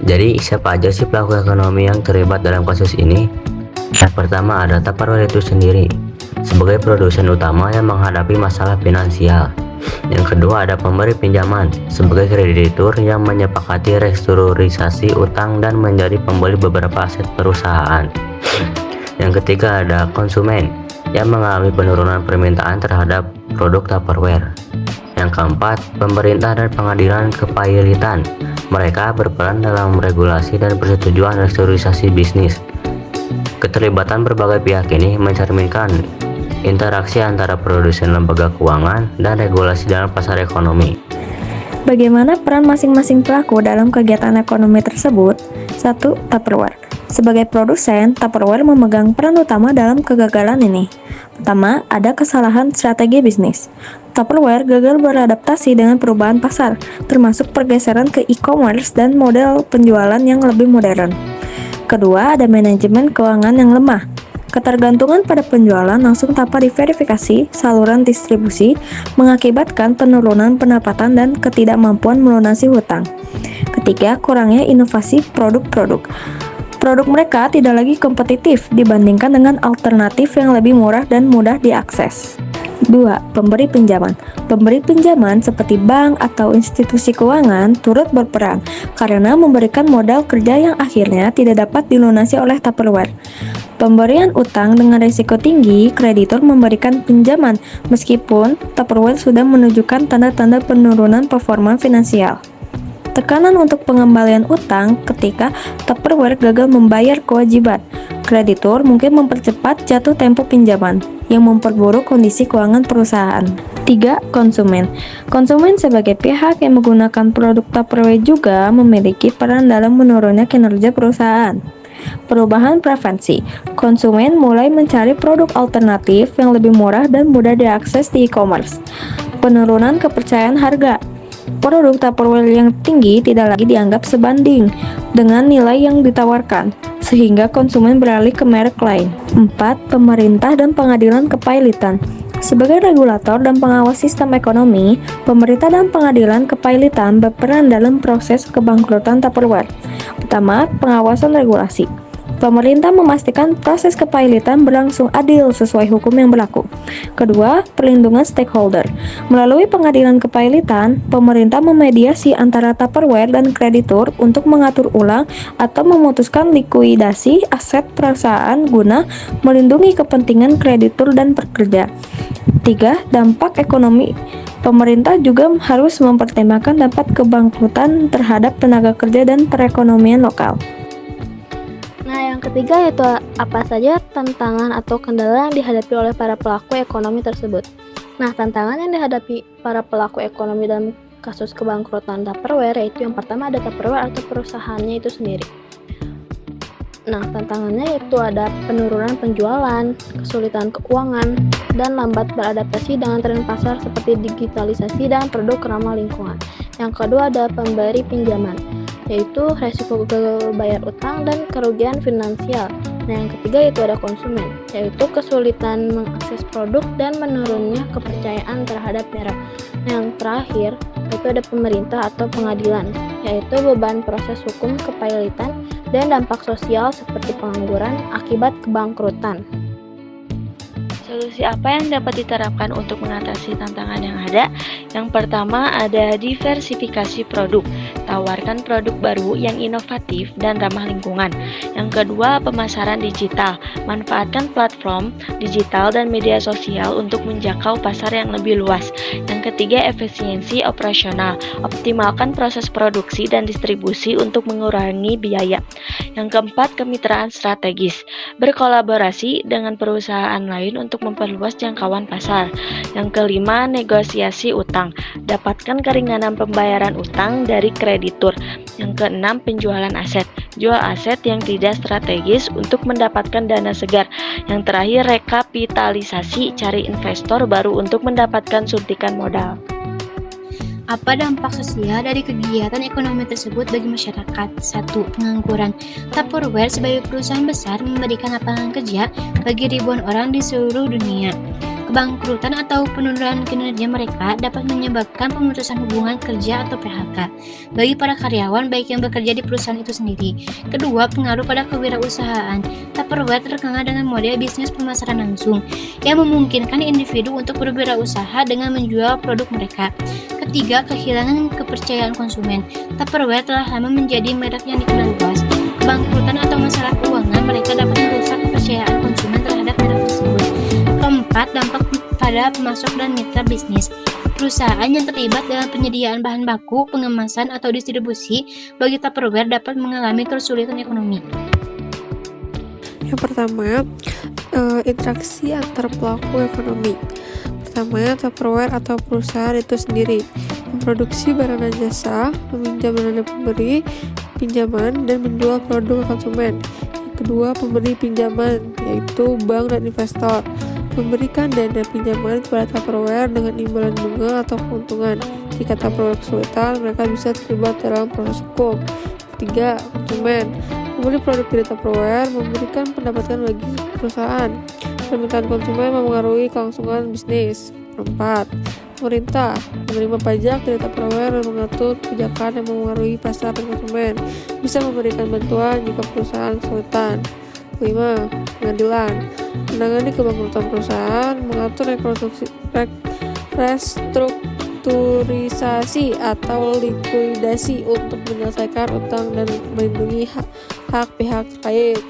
Jadi siapa aja sih pelaku ekonomi yang terlibat dalam kasus ini? Yang pertama ada Tupperware itu sendiri, sebagai produsen utama yang menghadapi masalah finansial. Yang kedua ada pemberi pinjaman, sebagai kreditur yang menyepakati restrukturisasi utang dan menjadi pembeli beberapa aset perusahaan. Yang ketiga ada konsumen, yang mengalami penurunan permintaan terhadap produk Tupperware. Yang keempat, pemerintah dan pengadilan kepailitan. Mereka berperan dalam regulasi dan persetujuan restrukturisasi bisnis. Keterlibatan berbagai pihak ini mencerminkan interaksi antara produsen lembaga keuangan dan regulasi dalam pasar ekonomi. Bagaimana peran masing-masing pelaku dalam kegiatan ekonomi tersebut? 1. Tupperware. Sebagai produsen, Tupperware memegang peran utama dalam kegagalan ini. Pertama, ada kesalahan strategi bisnis. Tupperware gagal beradaptasi dengan perubahan pasar, termasuk pergeseran ke e-commerce dan model penjualan yang lebih modern. Kedua, ada manajemen keuangan yang lemah. Ketergantungan pada penjualan langsung tanpa diverifikasi saluran distribusi mengakibatkan penurunan pendapatan dan ketidakmampuan melunasi hutang. Ketiga, kurangnya inovasi produk-produk. Produk mereka tidak lagi kompetitif dibandingkan dengan alternatif yang lebih murah dan mudah diakses. 2. Pemberi pinjaman. Pemberi pinjaman seperti bank atau institusi keuangan turut berperan karena memberikan modal kerja yang akhirnya tidak dapat dilunasi oleh Tupperware. Pemberian utang dengan risiko tinggi, kreditur memberikan pinjaman meskipun Tupperware sudah menunjukkan tanda-tanda penurunan performa finansial. Tekanan untuk pengembalian utang ketika Tupperware gagal membayar kewajiban. Kreditur mungkin mempercepat jatuh tempo pinjaman yang memperburuk kondisi keuangan perusahaan. 3. Konsumen. Konsumen sebagai pihak yang menggunakan produk Tupperware juga memiliki peran dalam menurunnya kinerja perusahaan. Perubahan preferensi. Konsumen mulai mencari produk alternatif yang lebih murah dan mudah diakses di e-commerce. Penurunan kepercayaan harga. Produk Tupperware yang tinggi tidak lagi dianggap sebanding dengan nilai yang ditawarkan, sehingga konsumen beralih ke merek lain. 4. Pemerintah dan pengadilan kepailitan. Sebagai regulator dan pengawas sistem ekonomi, pemerintah dan pengadilan kepailitan berperan dalam proses kebangkrutan Tupperware. Pertama, pengawasan regulasi. Pemerintah memastikan proses kepailitan berlangsung adil sesuai hukum yang berlaku. Kedua, perlindungan stakeholder. Melalui pengadilan kepailitan, pemerintah memediasi antara Tupperware dan kreditur untuk mengatur ulang atau memutuskan likuidasi aset perusahaan guna melindungi kepentingan kreditur dan pekerja. 3. Dampak ekonomi. Pemerintah juga harus mempertimbangkan dampak kebangkrutan terhadap tenaga kerja dan perekonomian lokal. Nah, yang ketiga yaitu apa saja tantangan atau kendala yang dihadapi oleh para pelaku ekonomi tersebut. Nah, tantangan yang dihadapi para pelaku ekonomi dalam kasus kebangkrutan Tupperware yaitu yang pertama ada Tupperware atau perusahaannya itu sendiri. Nah, tantangannya yaitu ada penurunan penjualan, kesulitan keuangan, dan lambat beradaptasi dengan tren pasar seperti digitalisasi dan produk ramah lingkungan. Yang kedua ada pemberi pinjaman, yaitu resiko gagal bayar utang dan kerugian finansial. Nah, yang ketiga yaitu ada konsumen, yaitu kesulitan mengakses produk dan menurunnya kepercayaan terhadap merek. Nah, yang terakhir yaitu ada pemerintah atau pengadilan, yaitu beban proses hukum kepailitan dan dampak sosial seperti pengangguran akibat kebangkrutan. Solusi apa yang dapat diterapkan untuk mengatasi tantangan yang ada? Yang pertama ada diversifikasi produk. Tawarkan produk baru yang inovatif dan ramah lingkungan. Yang kedua, pemasaran digital. Manfaatkan platform digital dan media sosial untuk menjangkau pasar yang lebih luas. Yang ketiga, efisiensi operasional. Optimalkan proses produksi dan distribusi untuk mengurangi biaya. Yang keempat, kemitraan strategis. Berkolaborasi dengan perusahaan lain untuk memperluas jangkauan pasar. Yang kelima, negosiasi utang. Dapatkan keringanan pembayaran utang dari kreditur. Yang keenam, penjualan aset. Jual aset yang tidak strategis untuk mendapatkan dana segar. Yang terakhir, rekapitalisasi. Cari investor baru untuk mendapatkan suntikan modal. Apa dampak sosial dari kegiatan ekonomi tersebut bagi masyarakat? 1. Pengangguran. Tupperware sebagai perusahaan besar memberikan lapangan kerja bagi ribuan orang di seluruh dunia. Kebangkrutan atau penundaan kinerja mereka dapat menyebabkan pemutusan hubungan kerja atau PHK bagi para karyawan baik yang bekerja di perusahaan itu sendiri. Kedua, pengaruh pada kewirausahaan. Tupperware terkenal dengan model bisnis pemasaran langsung yang memungkinkan individu untuk berwirausaha dengan menjual produk mereka. Ketiga, kehilangan kepercayaan konsumen. Tupperware telah lama menjadi merek yang dikenal luas. Kebangkrutan atau masalah keuangan mereka dapat merusak kepercayaan konsumen terhadap merek tersebut. Keempat, dampak pada pemasok dan mitra bisnis. Perusahaan yang terlibat dalam penyediaan bahan baku, pengemasan, atau distribusi bagi Tupperware dapat mengalami kesulitan ekonomi. Yang pertama, interaksi antar pelaku ekonomi. Pertama, Tupperware atau perusahaan itu sendiri memproduksi barang dan jasa, meminjam dana pemberi pinjaman, dan menjual produk ke konsumen. Yang kedua, pemberi pinjaman, yaitu bank dan investor, memberikan dana pinjaman kepada Tupperware dengan imbalan bunga atau keuntungan. Jika Tupperware kesulitan, mereka bisa terlibat dalam proses hukum. Ketiga, konsumen. Pembeli produk dari Tupperware memberikan pendapatan bagi perusahaan. Permintaan konsumen memengaruhi kelangsungan bisnis. Keempat, pemerintah menerima pajak dari Tupperware dan mengatur kebijakan yang memengaruhi pasar dan konsumen. Bisa memberikan bantuan jika perusahaan kesulitan. 5. Pengadilan menangani kebangkrutan perusahaan, mengatur restrukturisasi atau likuidasi untuk menyelesaikan utang dan melindungi hak pihak terkait.